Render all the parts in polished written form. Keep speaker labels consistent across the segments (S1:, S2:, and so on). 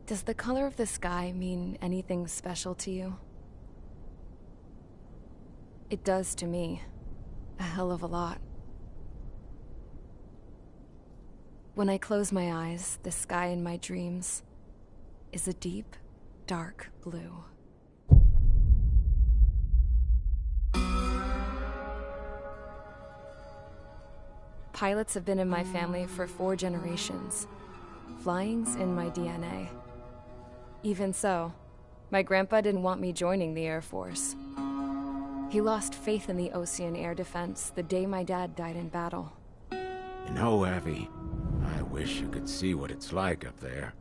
S1: Does the color of the sky mean anything special to you? It does to me. A hell of a lot. When I close my eyes, the sky in my dreams is a deep, dark blue. Pilots have been in my family for 4 generations. Flying's in my DNA. Even so, my grandpa didn't want me joining the Air Force. He lost faith in the Ocean Air Defense the day my dad died in battle.
S2: You know, Abby, I wish you could see what it's like up there.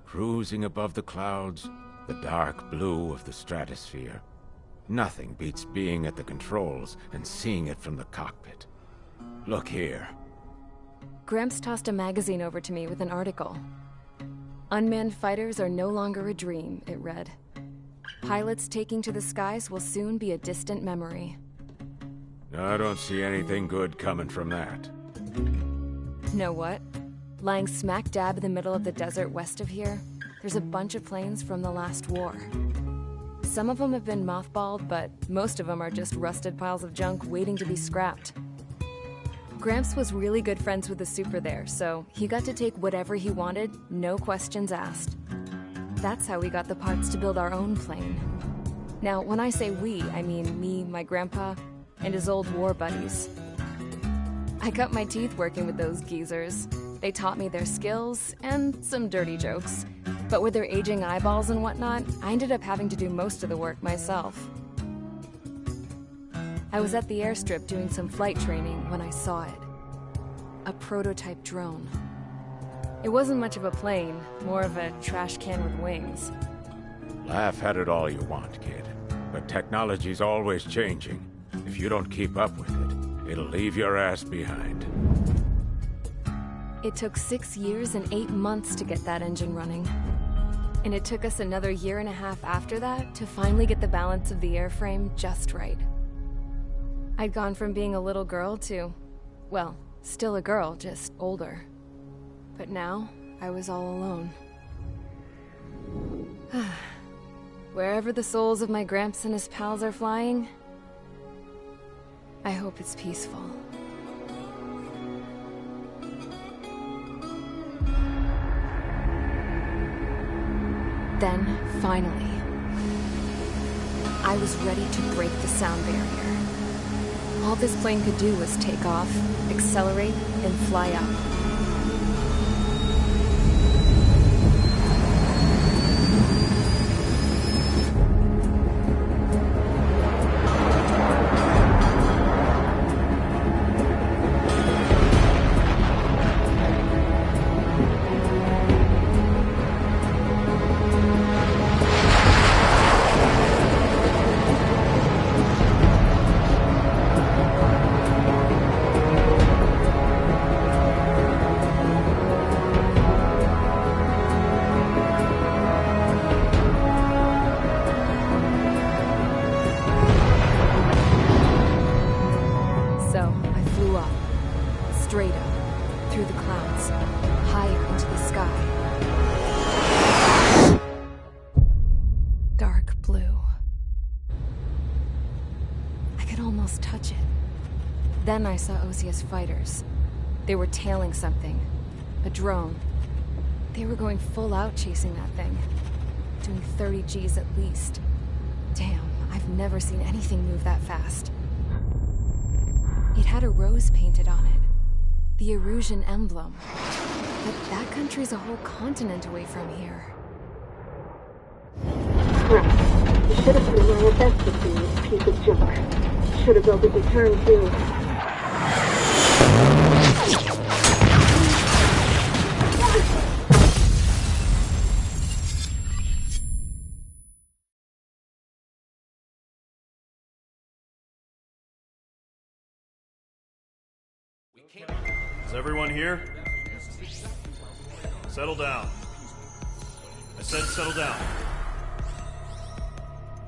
S2: Cruising above the clouds, the dark blue of the stratosphere. Nothing beats being at the controls and seeing it from the cockpit. Look here.
S1: Gramps tossed a magazine over to me with an article. Unmanned fighters are no longer a dream, it read. Pilots taking to the skies will soon be a distant memory.
S2: I don't see anything good coming from that.
S1: Know what? Lying smack dab in the middle of the desert west of here, there's a bunch of planes from the last war. Some of them have been mothballed, but most of them are just rusted piles of junk waiting to be scrapped. Gramps was really good friends with the super there, so he got to take whatever he wanted, no questions asked. That's how we got the parts to build our own plane. Now, when I say we, I mean me, my grandpa, and his old war buddies. I cut my teeth working with those geezers. They taught me their skills, and some dirty jokes. But with their aging eyeballs and whatnot, I ended up having to do most of the work myself. I was at the airstrip doing some flight training when I saw it. A prototype drone. It wasn't much of a plane, more of a trash can with wings.
S2: Laugh at it all you want, kid. But technology's always changing. If you don't keep up with it, it'll leave your ass behind.
S1: It took 6 years and 8 months to get that engine running. And it took us another 1.5 years after that to finally get the balance of the airframe just right. I'd gone from being a little girl to, well, still a girl, just older. But now, I was all alone. Wherever the souls of my Gramps and his pals are flying, I hope it's peaceful. Then, finally, I was ready to break the sound barrier. All this plane could do was take off, accelerate, and fly up. Straight up, through the clouds, higher into the sky. Dark blue. I could almost touch it. Then I saw Osia's fighters. They were tailing something. A drone. They were going full out chasing that thing. Doing 30 Gs at least. Damn, I've never seen anything move that fast. It had a rose painted on it. The Erusian emblem. But that country's a whole continent away from here.
S3: Right. You should have been doing your best to see this piece of junk. Should have built a return too.
S4: Is everyone here? Settle down. I said settle down.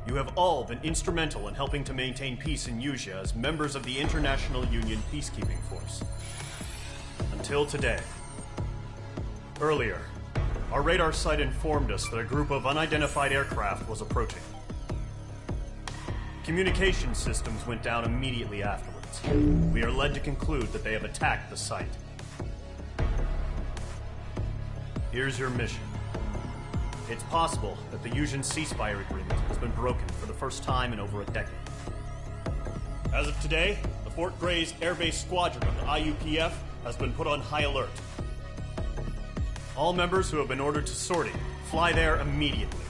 S4: You have all been instrumental in helping to maintain peace in Usea as members of the International Union Peacekeeping Force. Until today. Earlier, Our radar site informed us that a group of unidentified aircraft was approaching. Communication systems went down immediately afterwards. We are led to conclude that they have attacked the site. Here's your mission. It's possible that the Yuuzhan ceasefire agreement has been broken for the first time in over a decade. As of today, the Fort Grays Air Base Squadron of the IUPF has been put on high alert. All members who have been ordered to sortie, fly there immediately.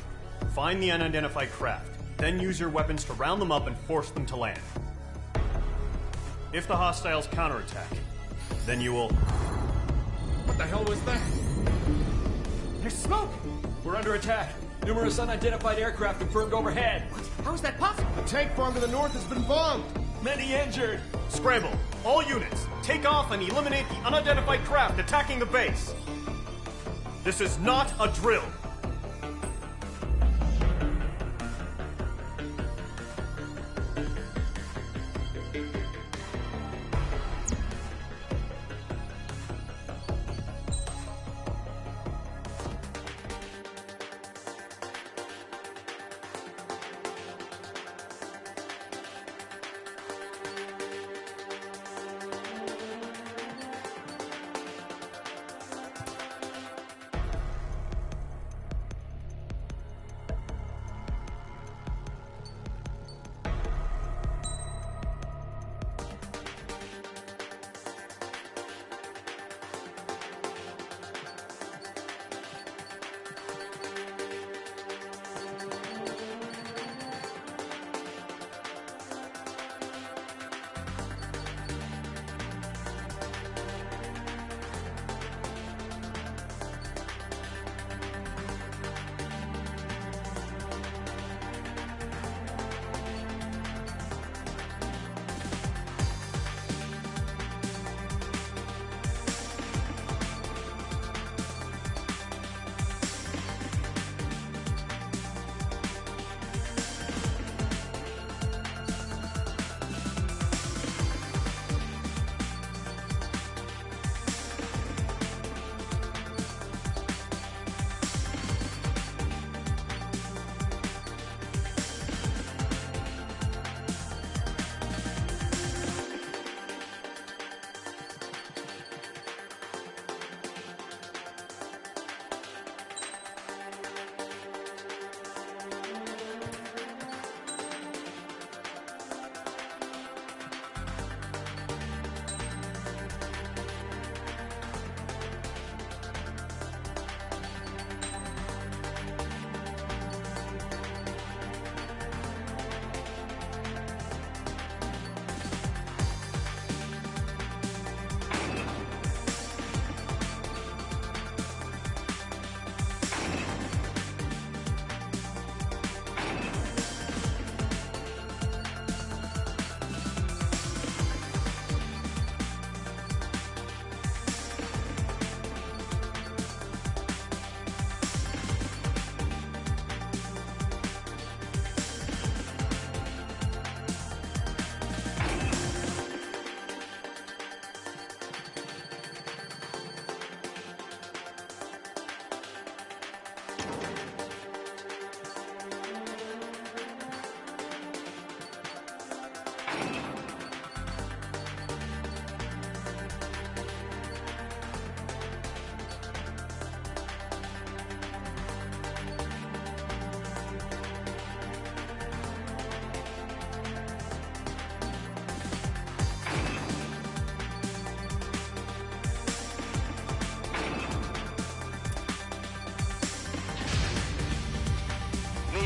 S4: Find the unidentified craft, then use your weapons to round them up and force them to land. If the hostiles counterattack, then you will...
S5: What the hell was that? There's smoke! We're under attack. Numerous unidentified aircraft confirmed overhead. What?
S6: How is that possible? The tank farm to the north has been bombed.
S5: Many injured.
S4: Scramble! All units, take off and eliminate the unidentified craft attacking the base. This is not a drill.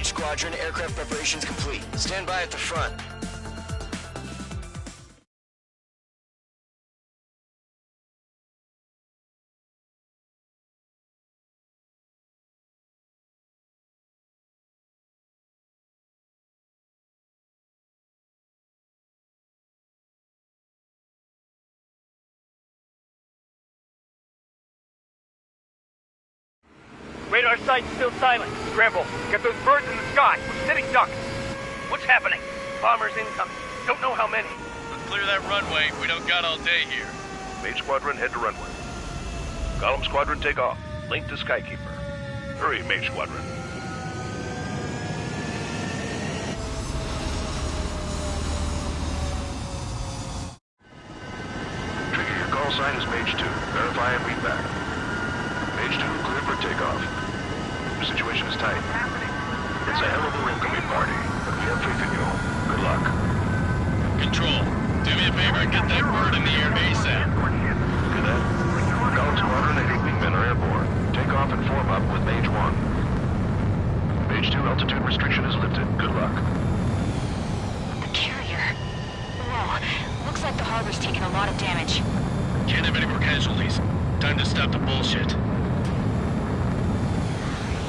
S7: Squadron, aircraft preparations complete. Stand by at the front.
S8: Radar site's still silent. Scramble. Get those birds in the sky. We're sitting ducks. What's happening? Bombers incoming. Don't know how many.
S9: We'll clear that runway. We don't got all day here.
S10: Main Squadron, head to runway. Column Squadron, take off. Link to Skykeeper. Hurry, Mage Squadron. Trigger, your call sign is Mage 2. Verify and read back. Mage 2, clear for takeoff. The situation is tight. It's a hell of a incoming party, but we have faith in you. Good luck.
S9: Control, do me a favor and get that bird in the air ASAP.
S10: Do that. Golem Squadron and 8 wingmen are airborne. Take off and form up with Mage 1. Mage 2, altitude restriction is lifted. Good luck.
S11: The carrier. Whoa, looks like the harbor's taken a lot of damage.
S9: Can't have any more casualties. Time to stop the bullshit.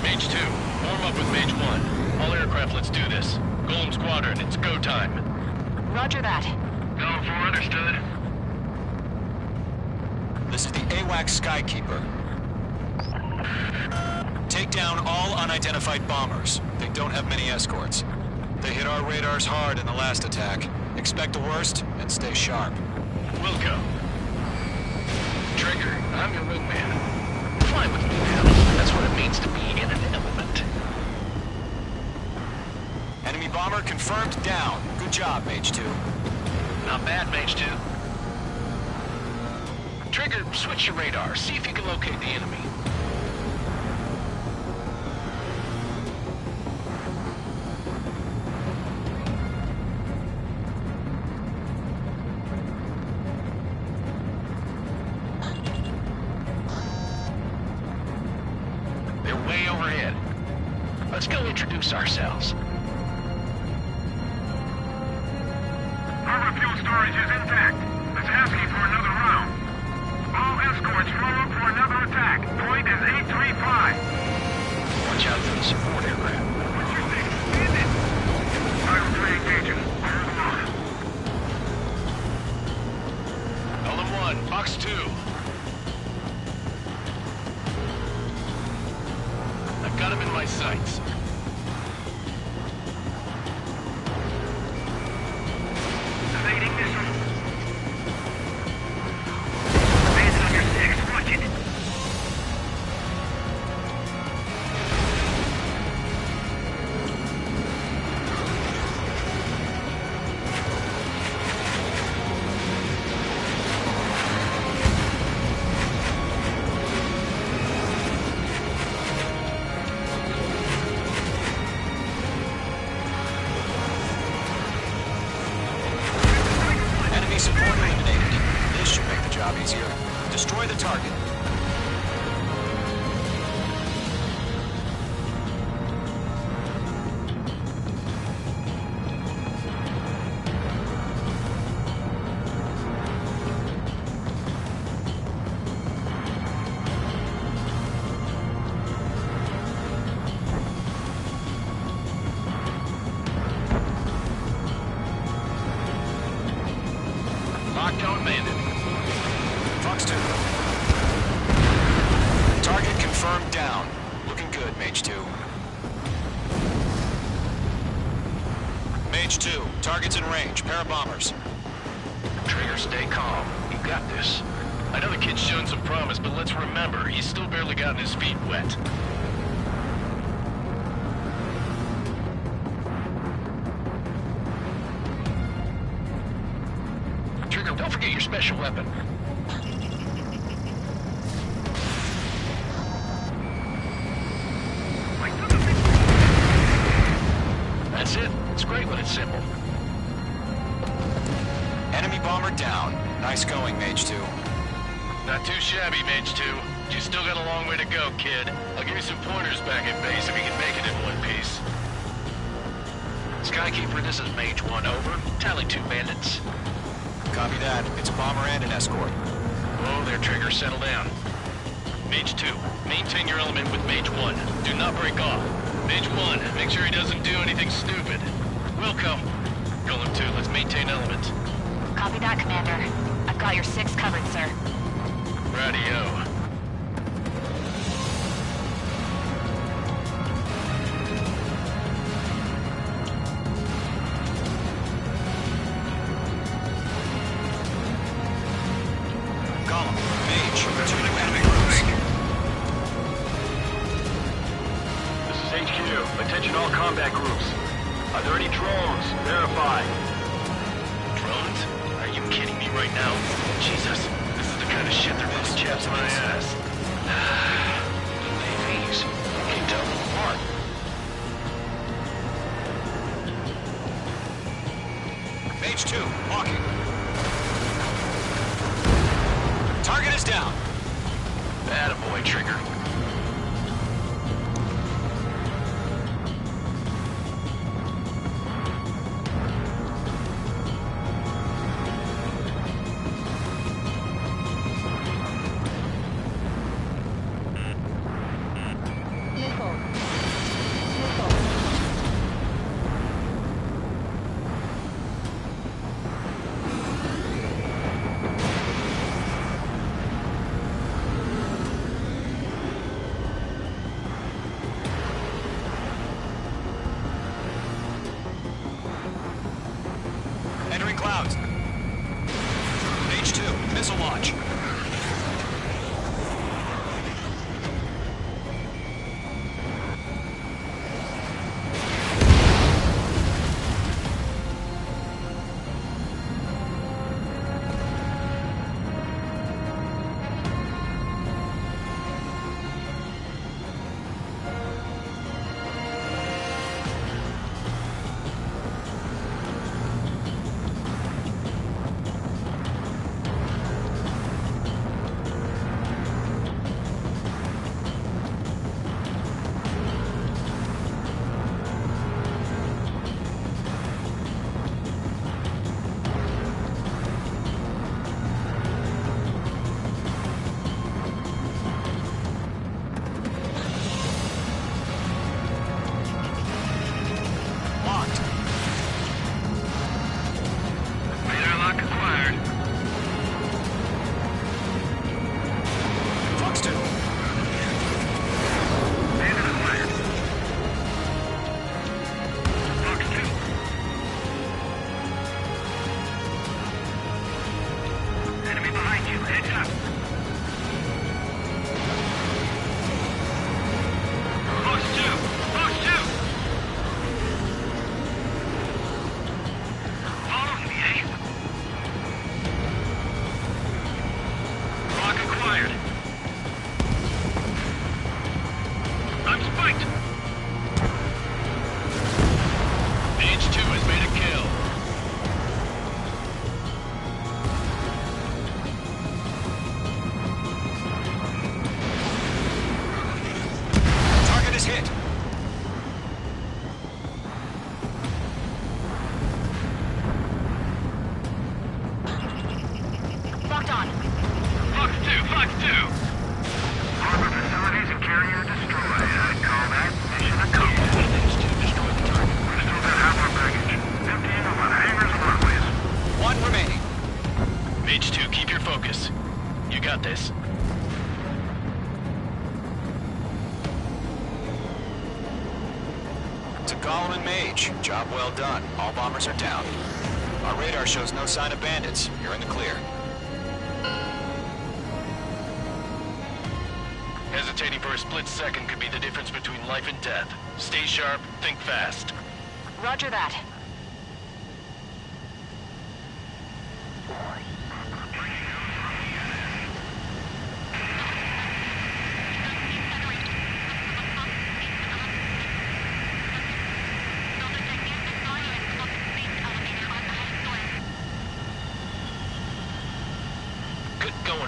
S9: Mage 2, form up with Mage 1. All aircraft, let's do this. Golem Squadron, it's go time.
S11: Roger that.
S9: Golem 4, understood.
S12: This is the AWAC Skykeeper. Take down all unidentified bombers. They don't have many escorts. They hit our radars hard in the last attack. Expect the worst and stay sharp.
S9: Wilco. Trigger, I'm your wingman. Fly with me now. That's what it means to be in an element.
S12: Enemy bomber confirmed down. Good job, Mage 2.
S9: Not bad, Mage 2. Trigger, switch your radar. See if you can locate the enemy. They're way overhead. Let's go introduce ourselves.
S8: Harbor fuel storage is intact. It's asking for another round. All escorts roll up for another attack. Point is 835.
S9: Watch out for the support aircraft.
S8: What's your thing? Stand it. Title 3 engaging. Hold on.
S9: Golem 1, Fox 2. I've got him in my sights.
S8: Evading missile. Bandit on your 6. Watch it.
S12: Enemy support eliminated. This should make the job easier. Destroy the target.
S9: Locked on Bandit.
S12: Fox 2. Target confirmed down. Looking good, Mage 2. Mage 2, target's in range. Pair of bombers.
S9: Trigger, stay calm. You got this. I know the kid's shown some promise, but let's remember, he's still barely gotten his feet wet. Trigger, don't forget your special weapon. That's it. It's great when it's simple.
S12: Enemy bomber down. Nice going, Mage 2.
S9: Not too shabby, Mage 2. But you still got a long way to go, kid. I'll give you some pointers back at base if you can make it in one piece. Skykeeper, this is Mage 1, over. Tally 2 bandits.
S12: Copy that. It's a bomber and an escort.
S9: Oh, there, Trigger. Settle down. Mage 2, maintain your element with Mage 1. Do not break off. Mage 1, make sure he doesn't do anything stupid. Wilco. Golem 2, let's maintain element.
S11: Copy that, Commander. I've got your 6 covered, sir.
S9: Radio.
S12: Golem, Mage, 2 new enemy groups.
S10: Verify.
S9: Drones? Are you kidding me right now? Jesus, this is the kind of shit they're putting chaps in my ass. UAVs. Can you tell them apart?
S12: Mage 2, walking. Target is down.
S9: Attaboy, Trigger.
S12: Entering clouds. Mage 2, missile launch. Job well done. All bombers are down. Our radar shows no sign of bandits. You're in the clear.
S9: Hesitating for a split second could be the difference between life and death. Stay sharp, think fast.
S11: Roger that.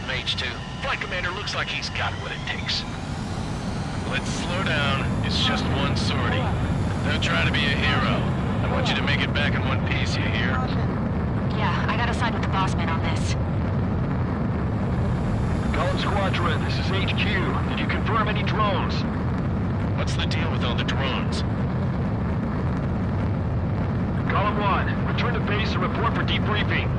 S9: Mage 2. Flight commander looks like he's got what it takes. Let's slow down. It's just one sortie. Don't try to be a hero. I want you to make it back in one piece, you hear?
S11: Yeah, I gotta side with the boss man on this.
S10: Column Squadron, this is HQ. Did you confirm any drones?
S9: What's the deal with all the drones?
S10: Column 1, return to base and report for debriefing.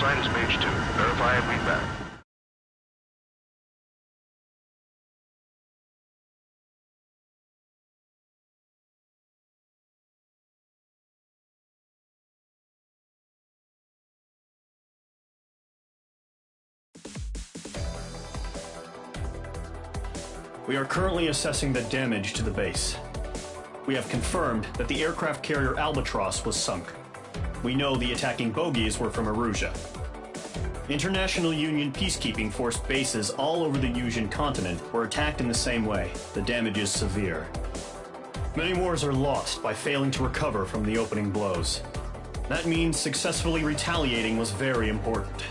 S10: sign is Mage 2. Verify and read back.
S4: We are currently assessing the damage to the base. We have confirmed that the aircraft carrier Albatross was sunk. We know the attacking bogies were from Erusia. International Union peacekeeping force bases all over the Yusian continent were attacked in the same way. The damage is severe. Many wars are lost by failing to recover from the opening blows. That means successfully retaliating was very important.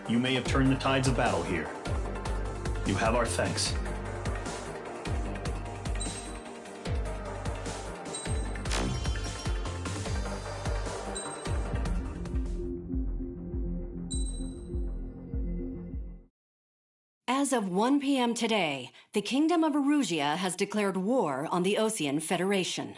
S4: You may have turned the tides of battle here. You have our thanks.
S13: As of 1 p.m. today, the Kingdom of Erusia has declared war on the Osean Federation.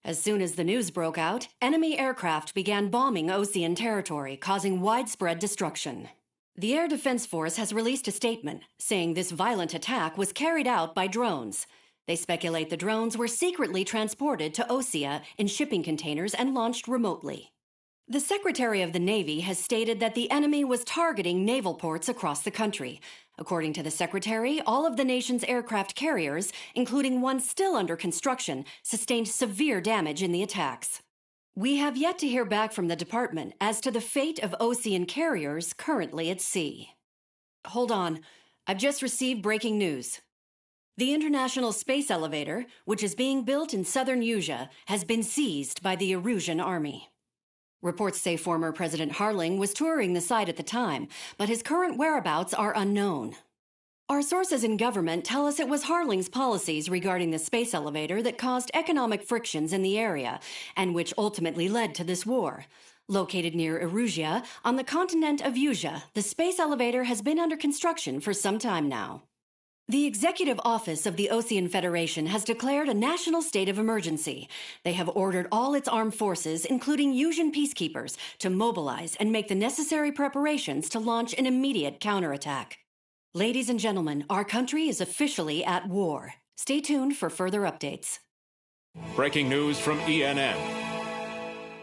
S13: As soon as the news broke out, enemy aircraft began bombing Osean territory, causing widespread destruction. The Air Defense Force has released a statement saying this violent attack was carried out by drones. They speculate the drones were secretly transported to Osea in shipping containers and launched remotely. The Secretary of the Navy has stated that the enemy was targeting naval ports across the country. According to the Secretary, all of the nation's aircraft carriers, including one still under construction, sustained severe damage in the attacks. We have yet to hear back from the department as to the fate of Osean carriers currently at sea. Hold on, I've just received breaking news. The International Space Elevator, which is being built in southern Yusia, has been seized by the Erusian army. Reports say former President Harling was touring the site at the time, but his current whereabouts are unknown. Our sources in government tell us it was Harling's policies regarding the space elevator that caused economic frictions in the area, and which ultimately led to this war. Located near Erusia, on the continent of Yusia, the space elevator has been under construction for some time now. The Executive Office of the Osean Federation has declared a national state of emergency. They have ordered all its armed forces, including Yusian peacekeepers, to mobilize and make the necessary preparations to launch an immediate counterattack. Ladies and gentlemen, our country is officially at war. Stay tuned for further updates.
S14: Breaking news from ENN.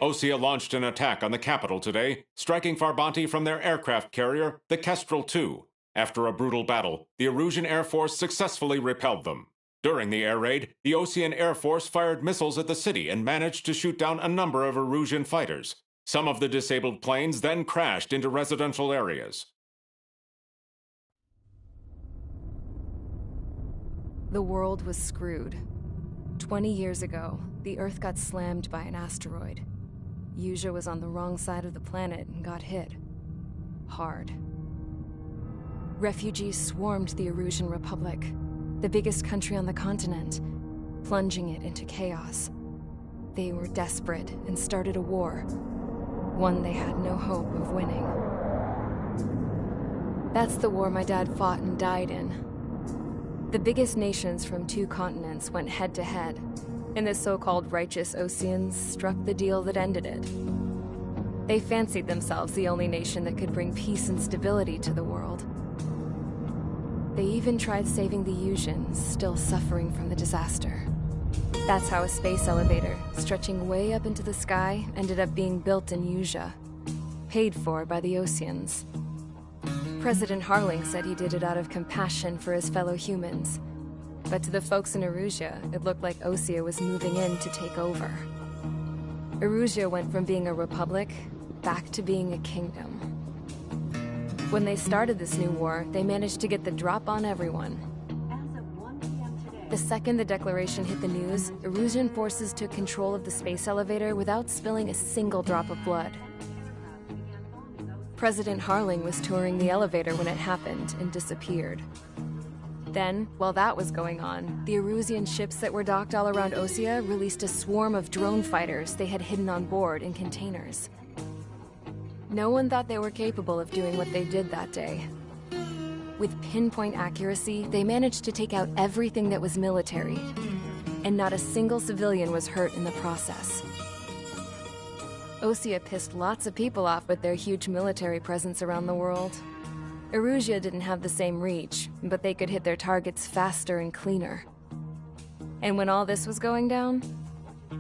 S14: Osea launched an attack on the capital today, striking Farbanti from their aircraft carrier, the Kestrel II. After a brutal battle, the Erusian Air Force successfully repelled them. During the air raid, the Osean Air Force fired missiles at the city and managed to shoot down a number of Erusian fighters. Some of the disabled planes then crashed into residential areas.
S1: The world was screwed. 20 years ago, the Earth got slammed by an asteroid. Yusia was on the wrong side of the planet and got hit. Hard. Refugees swarmed the Erusian Republic, the biggest country on the continent, plunging it into chaos. They were desperate and started a war, one they had no hope of winning. That's the war my dad fought and died in. The biggest nations from 2 continents went head-to-head, and the so-called righteous Oseans struck the deal that ended it. They fancied themselves the only nation that could bring peace and stability to the world. They even tried saving the Yusians, still suffering from the disaster. That's how a space elevator, stretching way up into the sky, ended up being built in Yusia, paid for by the Oseans. President Harling said he did it out of compassion for his fellow humans. But to the folks in Erusia, it looked like Osea was moving in to take over. Erusia went from being a republic back to being a kingdom. When they started this new war, they managed to get the drop on everyone. The second the declaration hit the news, Erusian forces took control of the space elevator without spilling a single drop of blood. President Harling was touring the elevator when it happened and disappeared. Then, while that was going on, the Erusian ships that were docked all around Osea released a swarm of drone fighters they had hidden on board in containers. No one thought they were capable of doing what they did that day. With pinpoint accuracy, they managed to take out everything that was military, and not a single civilian was hurt in the process. Osea pissed lots of people off with their huge military presence around the world. Erusea didn't have the same reach, but they could hit their targets faster and cleaner. And when all this was going down,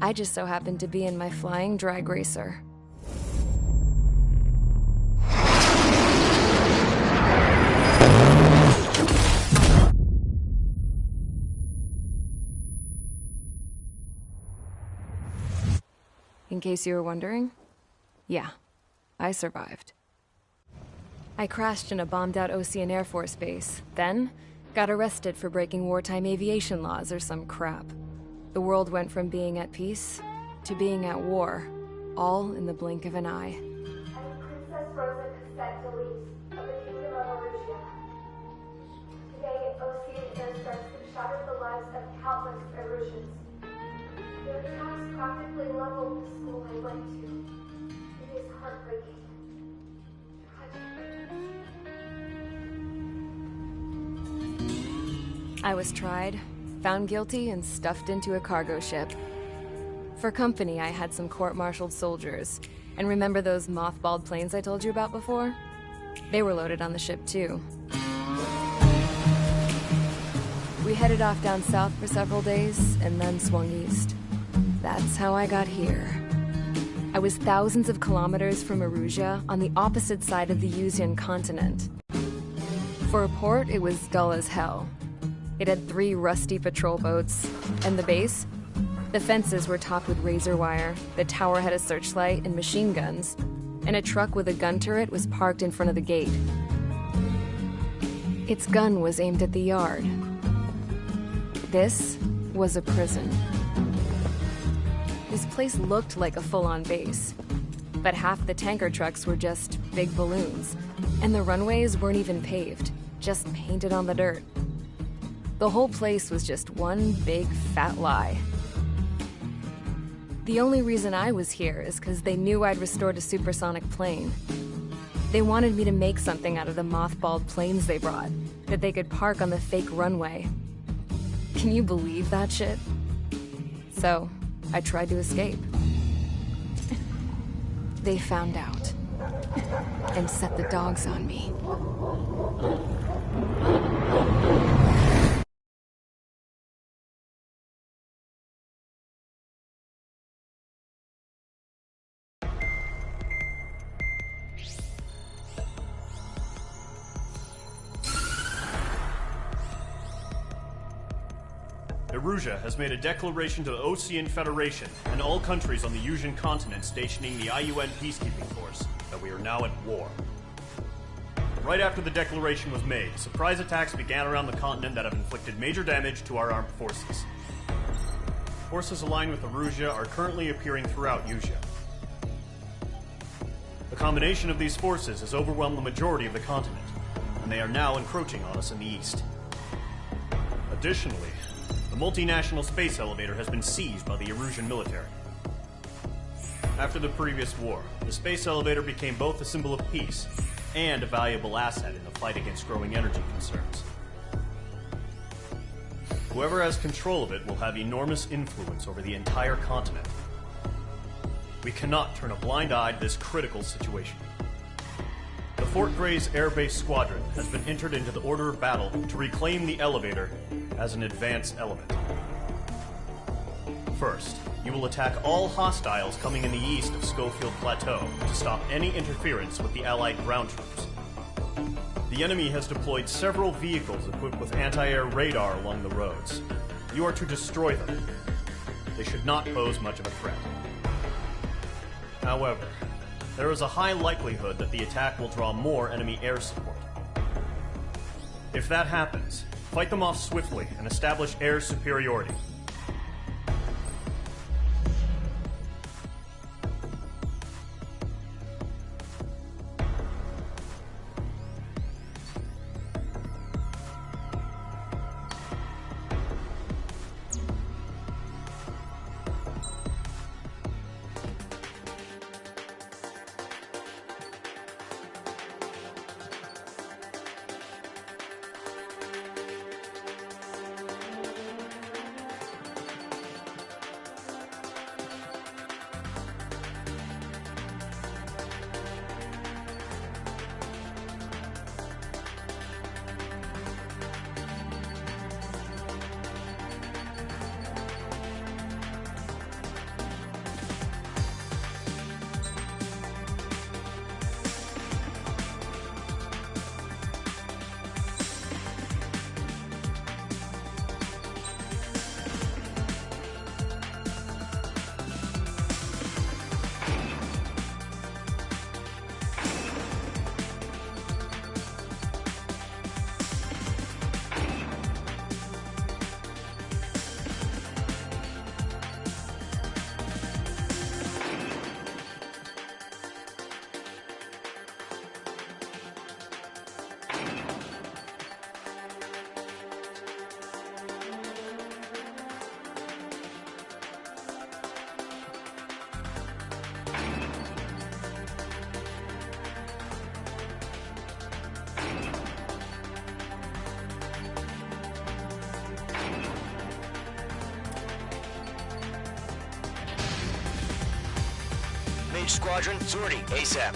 S1: I just so happened to be in my flying drag racer. In case you were wondering, yeah, I survived. I crashed in a bombed-out Osean Air Force base, then got arrested for breaking wartime aviation laws or some crap. The world went from being at peace to being at war, all in the blink of an eye.
S3: Princess Rosa Cassette Delise of the Kingdom of Erusea. Today, an Osean airstrikes have shattered the lives of countless Erusians. Their attacks practically leveled the school I went to. It is heartbreaking.
S1: I was tried, found guilty, and stuffed into a cargo ship. For company, I had some court-martialed soldiers. And remember those mothballed planes I told you about before? They were loaded on the ship, too. We headed off down south for several days, and then swung east. That's how I got here. I was thousands of kilometers from Erusea, on the opposite side of the Usean continent. For a port, it was dull as hell. It had 3 rusty patrol boats, and the base? The fences were topped with razor wire, the tower had a searchlight and machine guns, and a truck with a gun turret was parked in front of the gate. Its gun was aimed at the yard. This was a prison. This place looked like a full-on base, but half the tanker trucks were just big balloons, and the runways weren't even paved, just painted on the dirt. The whole place was just one big fat lie. The only reason I was here is because they knew I'd restored a supersonic plane. They wanted me to make something out of the mothballed planes they brought, that they could park on the fake runway. Can you believe that shit? So, I tried to escape. They found out, and set the dogs on me.
S4: Erusea has made a declaration to the Osean Federation and all countries on the Usean continent stationing the IUN peacekeeping force that we are now at war. Right after the declaration was made, surprise attacks began around the continent that have inflicted major damage to our armed forces. Forces aligned with Erusea are currently appearing throughout Usea. The combination of these forces has overwhelmed the majority of the continent, and they are now encroaching on us in the east. Additionally, the multinational space elevator has been seized by the Erusian military. After the previous war, the space elevator became both a symbol of peace and a valuable asset in the fight against growing energy concerns. Whoever has control of it will have enormous influence over the entire continent. We cannot turn a blind eye to this critical situation. The Fort Gray's Air Base Squadron has been entered into the order of battle to reclaim the elevator as an advance element. First, you will attack all hostiles coming in the east of Schofield Plateau to stop any interference with the Allied ground troops. The enemy has deployed several vehicles equipped with anti-air radar along the roads. You are to destroy them. They should not pose much of a threat. However, there is a high likelihood that the attack will draw more enemy air support. If that happens, fight them off swiftly and establish air superiority.
S7: Mage Squadron, sortie ASAP.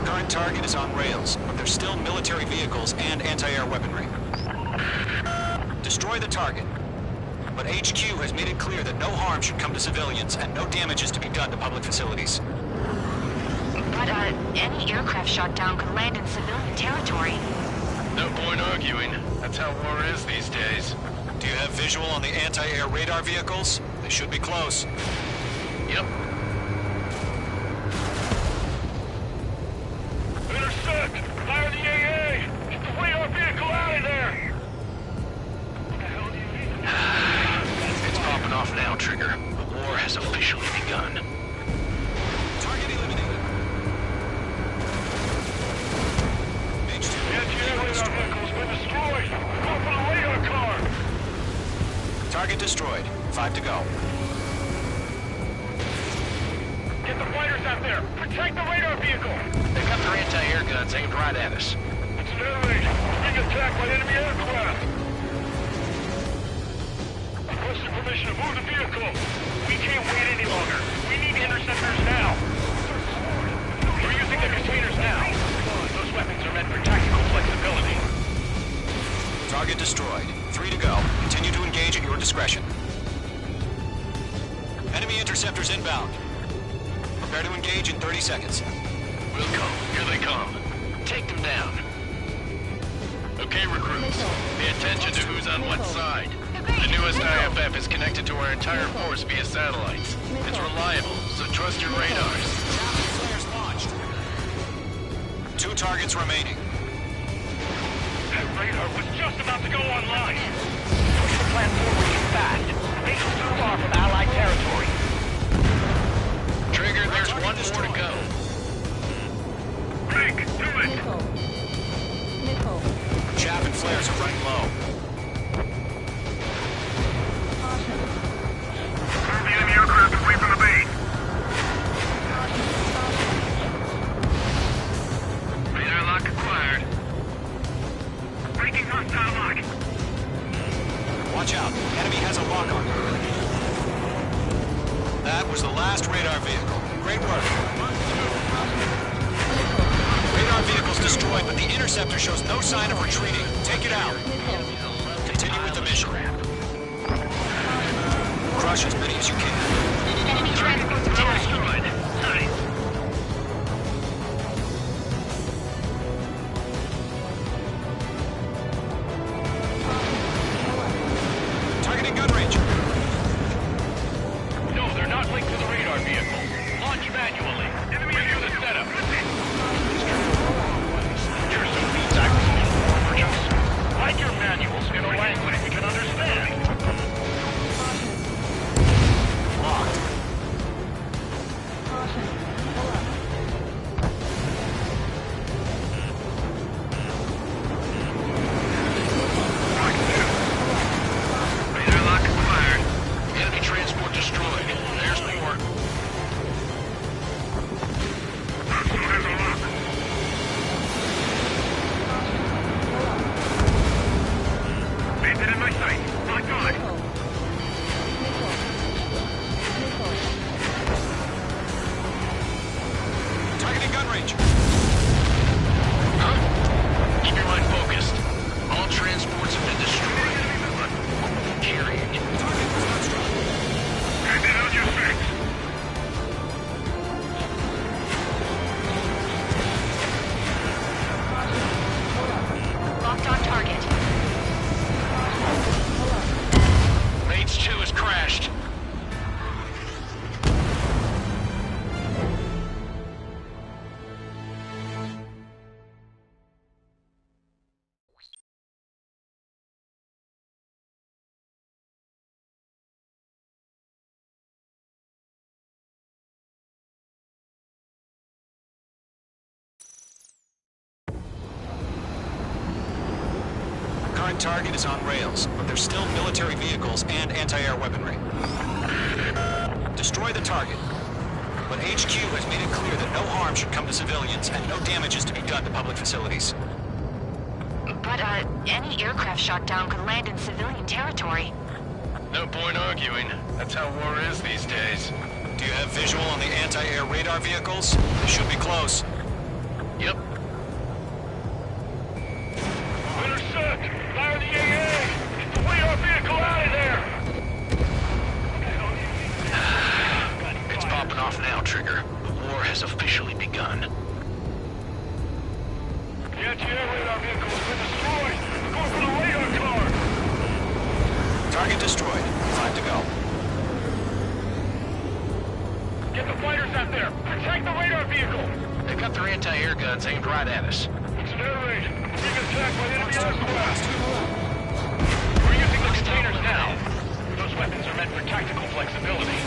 S12: Current target is on rails, but there's still military vehicles and anti-air weaponry. Destroy the target. But HQ has made it clear that no harm should come to civilians and no damage is to be done to public facilities.
S11: But, any aircraft shot down could land in civilian territory.
S9: No point arguing. That's how war is these days.
S12: Do you have visual on the anti-air radar vehicles? They should be close.
S9: Yep.
S8: Intercept! Fire the AA! Get the radar vehicle out of there! What the hell do you mean?
S9: It's popping off now, Trigger. The war has officially begun.
S12: Target eliminated.
S8: The anti-air radar vehicle's been destroyed! Go for the radar car!
S12: Target destroyed. 5 to go.
S8: Get the fighters out there! Protect the radar vehicle!
S9: They've got their anti-air guns aimed right at us.
S8: It's an air raid! Being attacked by enemy aircraft! Requesting permission to move the vehicle! We can't wait any longer! We need interceptors now! We're using the containers now! Those weapons are meant for tactical flexibility.
S12: Target destroyed. 3 to go. Continue to engage at your discretion. Enemy interceptors inbound. Prepare to engage in 30 seconds.
S9: We'll come. Here they come. Take them down. Okay, recruits. Pay attention to who's on what side. The newest IFF is connected to our entire force via satellites. It's reliable, so trust your radars.
S12: Flares launched. 2 targets remaining.
S8: That radar was just about to go online. Push the plan forward fast. They can too far from Allied territory.
S9: Trigger, there's one more to go.
S8: Rick, do it!
S12: Chaff and flares are running low.
S8: Move the enemy aircraft away from the base. Radar lock acquired. Breaking hostile lock.
S12: Watch out. Enemy has a lock on you. That was the last radar vehicle. Great work. Radar vehicle's destroyed, but the interceptor shows no sign of retreating. Take it out. Continue with the mission. Crush as many as you can.
S11: Enemy transports attack.
S8: Nice.
S12: Targeting gun range.
S8: No, they're not linked to the radar vehicle. Launch manually. Review the setup. You're so beats acquisition formations. Write your manuals in a language we can understand.
S12: Locked.
S8: Radar lock acquired.
S9: Enemy transport destroyed. There's more.
S8: There's a lock. Painted in my sight. Lock on.
S12: prime target is on rails, but there's still military vehicles and anti-air weaponry. Destroy the target. But HQ has made it clear that no harm should come to civilians and no damage is to be done to public facilities.
S11: But, any aircraft shot down could land in civilian territory.
S9: No point arguing. That's how war is these days.
S12: Do you have visual on the anti-air radar vehicles? They should be close.
S9: Yep.
S8: Intercept! Fire the AA! Get the radar vehicle out of there!
S9: It's popping off now, Trigger. The war has officially begun.
S8: The anti-air radar vehicle has been destroyed! We're going for the radar car!
S12: Target destroyed. 5 to go.
S8: Get the fighters out there! Protect the radar vehicle!
S9: They've got their anti-air guns aimed right at us.
S8: It's an air raid! We're being attacked by enemy aircraft! We're using the containers now! Those weapons are meant for tactical flexibility.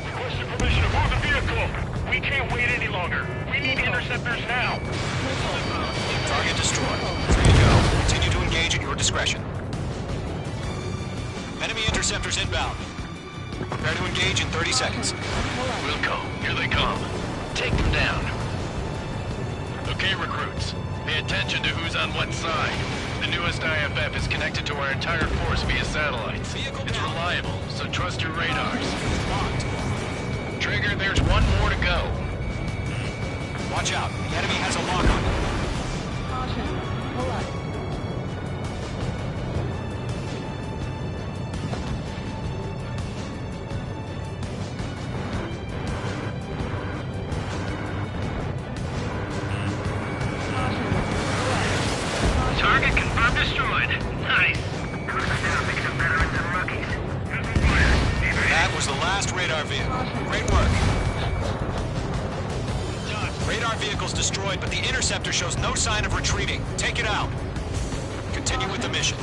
S8: Requested permission to move the vehicle! We can't wait any longer! We need interceptors now!
S12: Target destroyed. 3 to go. Continue to engage at your discretion. Enemy interceptors inbound. Prepare to engage in 30 seconds.
S9: Wilco, here they come. Take them down. Okay, recruits. Pay attention to who's on what side. The newest IFF is connected to our entire force via satellites. It's reliable, so trust your radars. Trigger, there's one more to go.
S12: Watch out. The enemy has a lock on you.
S1: Caution. Pull up.
S8: Target confirmed destroyed. Nice.
S12: That was the last radar vehicle. Great work. Radar vehicle's destroyed, but the interceptor shows no sign of retreating. Take it out. Continue with the mission.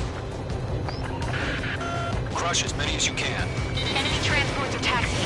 S12: Crush as many as you can.
S11: Enemy transports are taxiing.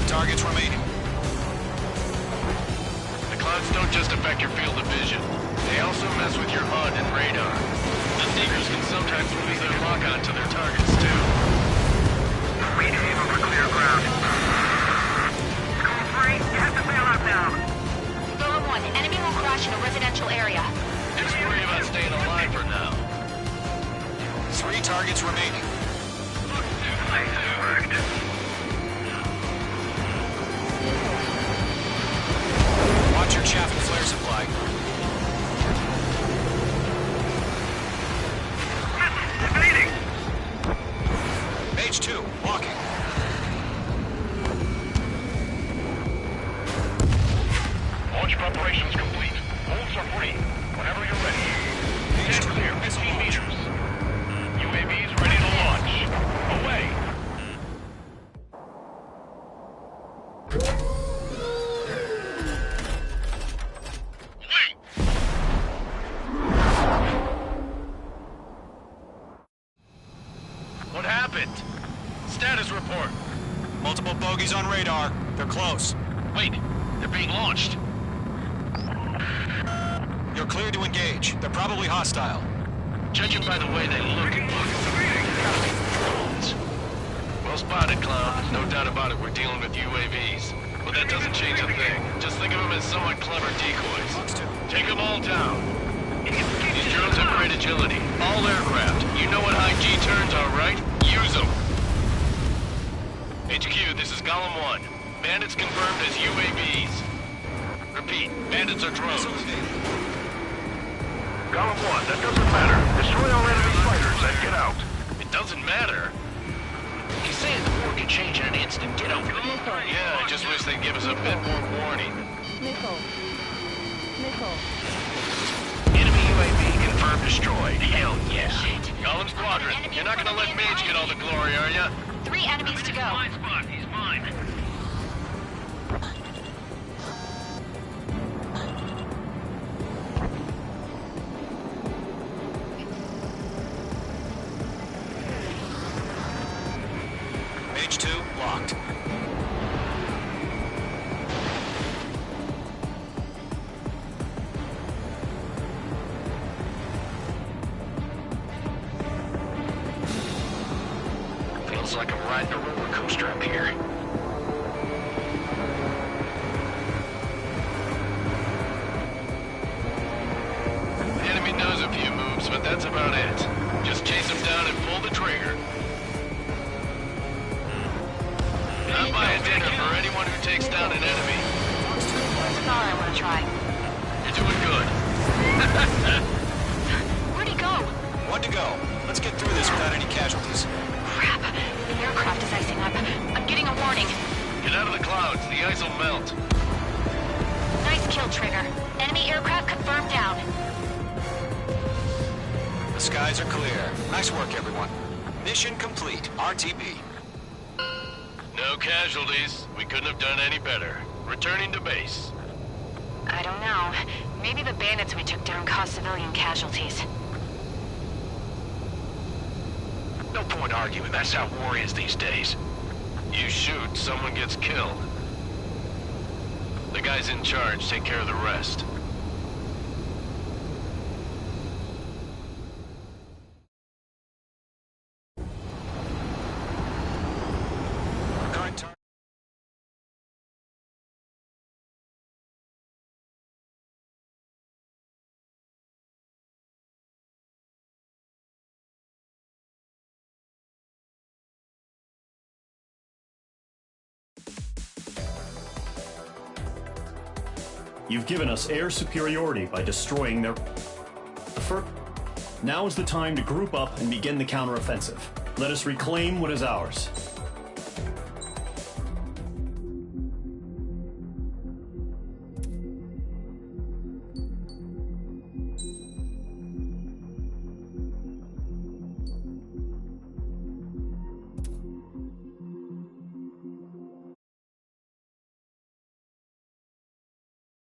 S12: Targets remaining.
S9: The clouds don't just affect your field of vision. They also mess with your HUD and radar. The Seekers can sometimes lose their lock-on to their targets, too.
S8: We need aim over clear ground. School 3, you have to bail out now.
S11: Golem 1, enemy will crash in a residential area.
S9: Just worry about staying alive for now.
S12: 3 targets remaining. Watch your chaff and flare supply.
S8: Evading!
S12: Mage 2, walking.
S8: Launch preparations complete. Holds are free. Whenever you're ready. Stand clear, 15 meters. UAVs ready to launch. Away!
S9: What happened? Status report.
S12: Multiple bogies on radar. They're close.
S9: Wait, they're being launched.
S12: cleared to engage. They're probably hostile.
S9: Judging by the way they look and walk, drones. Well spotted, clown. No doubt about it, we're dealing with UAVs. But that doesn't change a thing. Just think of them as somewhat clever decoys. Take them all down. These drones have great agility. All aircraft. You know what high G turns are, right? Use them. HQ, this is Golem 1. Bandits confirmed as UAVs. Repeat, bandits are drones.
S10: Golem 1, that doesn't matter. Destroy all enemy fighters and get out.
S9: It doesn't matter.
S8: He's saying the war could change in an instant. Get over it.
S9: Yeah, I just wish they'd give us a bit more warning.
S8: Enemy UAV confirmed destroyed. Hell yeah.
S9: Golem Squadron, you're not gonna let Mage get all the glory, are ya?
S11: 3 enemies to go.
S8: Fine spot. He's mine.
S12: Mage 2, locked.
S8: Feels like I'm riding a roller coaster up here.
S9: The enemy knows a few moves, but that's about it. Just chase them down and pull the trigger. I'll buy a dinner for anyone who takes down an enemy.
S11: That's all I want to try.
S9: You're doing good.
S11: Where'd he go?
S12: One to go. Let's get through this without any casualties.
S11: Crap. The aircraft is icing up. I'm getting a warning.
S9: Get out of the clouds. The ice will melt.
S11: Nice kill, Trigger. Enemy aircraft confirmed down.
S12: The skies are clear. Nice work, everyone. Mission complete. RTB.
S9: No casualties. We couldn't have done any better. Returning to base.
S11: I don't know. Maybe the bandits we took down caused civilian casualties.
S8: No point arguing. That's how war is these days.
S9: You shoot, someone gets killed. The guys in charge take care of the rest.
S4: You've given us air superiority by destroying their... Now is the time to group up and begin the counteroffensive. Let us reclaim what is ours.